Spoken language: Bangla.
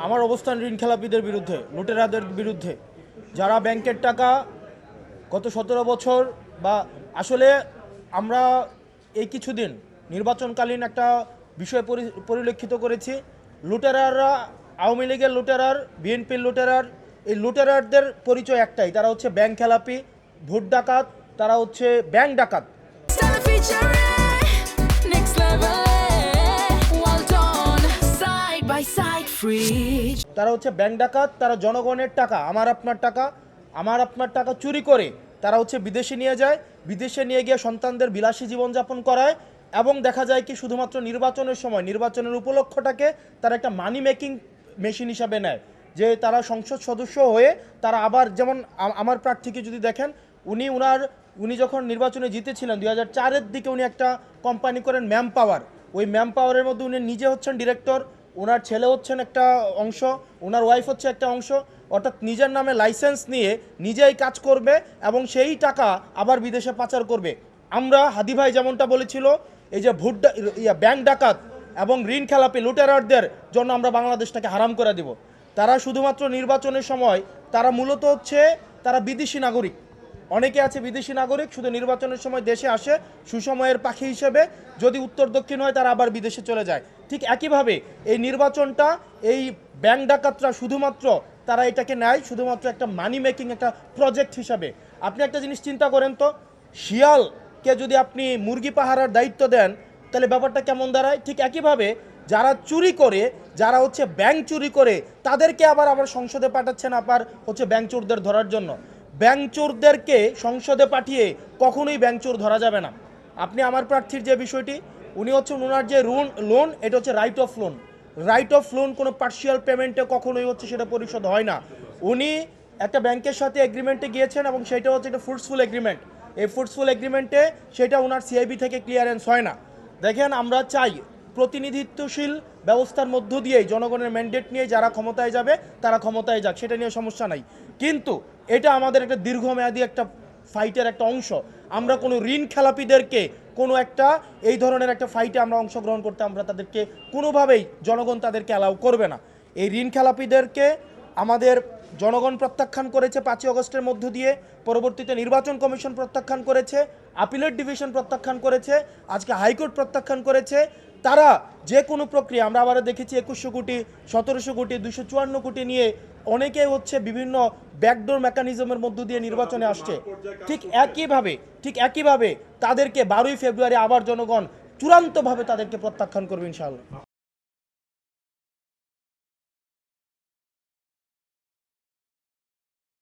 আমার অবস্থান ঋণ খেলাপিদের বিরুদ্ধে, লুটেরাদের বিরুদ্ধে, যারা ব্যাংকের টাকা গত 17 বছর বা আসলে আমরা এই কিছুদিন নির্বাচনকালীন একটা বিষয় পরিলক্ষিত করেছি। লুটেরাররা আওয়ামী লীগের লুটেরার, বিএনপির লুটেরার, এই লুটেরারদের পরিচয় একটাই, তারা হচ্ছে ব্যাংক খেলাপি, ভোট ডাকাত, তারা হচ্ছে ব্যাংক ডাকাত। তারা হচ্ছে ব্যাংক ডাকাত, তারা জনগণের টাকা, আমার আপনার টাকা চুরি করে তারা হচ্ছে বিদেশে নিয়ে যায়, বিদেশে নিয়ে গিয়ে সন্তানদের বিলাসী জীবনযাপন করায় এবং দেখা যায় কি শুধুমাত্র নির্বাচনের সময় নির্বাচনের উপলক্ষটাকে তারা একটা মানি মেকিং মেশিন হিসাবে নেয়, যে তারা সংসদ সদস্য হয়ে তারা আবার, যেমন আমার প্রার্থীকে যদি দেখেন, উনি যখন নির্বাচনে জিতেছিলেন 2004-এর দিকে উনি একটা কোম্পানি করেন ম্যান পাওয়ার, ওই ম্যান পাওয়ারের মধ্যে উনি নিজে হচ্ছেন ডিরেক্টর, ওনার ছেলে হচ্ছেন একটা অংশ, ওনার ওয়াইফ হচ্ছে একটা অংশ, অর্থাৎ নিজের নামে লাইসেন্স নিয়ে নিজেই কাজ করবে এবং সেই টাকা আবার বিদেশে পাচার করবে। আমরা হাদি ভাই যেমনটা বলেছিল, এই যে ব্যাংক ডাকাত এবং ঋণ খেলাপি লুটেরারদের জন্য আমরা বাংলাদেশটাকে হারাম করে দিব। তারা শুধুমাত্র নির্বাচনের সময় তারা মূলত হচ্ছে তারা বিদেশি নাগরিক, অনেকে আছে বিদেশি নাগরিক, শুধু নির্বাচনের সময় দেশে আসে সুসময়ের পাখি হিসেবে, যদি উত্তর দক্ষিণ হয় তারা আবার বিদেশে চলে যায়। ঠিক একইভাবে এই নির্বাচনটা এই ব্যাংক ডাকাতরা শুধুমাত্র তারা এটাকে নেয় শুধুমাত্র একটা মানি মেকিং একটা প্রজেক্ট হিসাবে। আপনি একটা জিনিস চিন্তা করেন তো, শিয়ালকে যদি আপনি মুরগি পাহারার দায়িত্ব দেন তাহলে ব্যাপারটা কেমন দাঁড়ায়? ঠিক একইভাবে যারা চুরি করে, যারা হচ্ছে ব্যাংক চুরি করে, তাদেরকে আবার সংসদে পাঠাচ্ছেন আবার হচ্ছে ব্যাংক চোরদের ধরার জন্য। ব্যাংক চোরদেরকে সংসদে পাঠিয়ে কখনোই ব্যাংক চোর ধরা যাবে না। আপনি আমার প্রার্থীর যে বিষয়টি, উনি হচ্ছে ওনার যে লোন, এটা হচ্ছে রাইট অফ লোন, কোনো পার্শিয়াল পেমেন্টে কখনোই হচ্ছে সেটা পরিশোধ হয় না। উনি একটা ব্যাংকের সাথে এগ্রিমেন্টে গিয়েছেন এবং সেটা হচ্ছে একটা ফ্রুটফুল এগ্রিমেন্ট। এই ফ্রুটফুল এগ্রিমেন্টে সেটা ওনার সিআইবি থেকে ক্লিয়ারেন্স হয় না। দেখেন, আমরা চাই প্রতিনিধিত্বশীল ব্যবস্থার মধ্য দিয়েই জনগণের ম্যান্ডেট নিয়ে যারা ক্ষমতায় যাবে তারা ক্ষমতায় যাক, সেটা নিয়ে সমস্যা নাই, কিন্তু এটা আমাদের একটা দীর্ঘমেয়াদী একটা ফাইটের একটা অংশ। আমরা কোনো ঋণ খেলাপিদেরকে কোনো একটা এই ধরনের একটা ফাইটে আমরা অংশগ্রহণ করতে আমরা তাদেরকে কোনোভাবেই জনগণ তাদেরকে অ্যালাউ করবে না। এই ঋণ খেলাপিদেরকে আমাদের জনগণ প্রত্যাখ্যান করেছে 5ই আগস্টের মধ্য দিয়ে, পরবর্তীতে নির্বাচন কমিশন প্রত্যাখ্যান করেছে, আপিলেট ডিভিশন প্রত্যাখ্যান করেছে, আজকে হাইকোর্ট প্রত্যাখ্যান করেছে। তারা যে কোনো প্রক্রিয়া, আমরা আবার দেখেছি 2100 কোটি, 1700 কোটি, 254 কোটি নিয়ে অনেকে হচ্ছে বিভিন্ন ব্যাকডোর মেকানিজমের মধ্য দিয়ে নির্বাচনে আসছে। ঠিক একইভাবে তাদেরকে 12ই ফেব্রুয়ারি আবার জনগণ চূড়ান্তভাবে তাদেরকে প্রত্যাখ্যান করবে ইনশাআল্লাহ।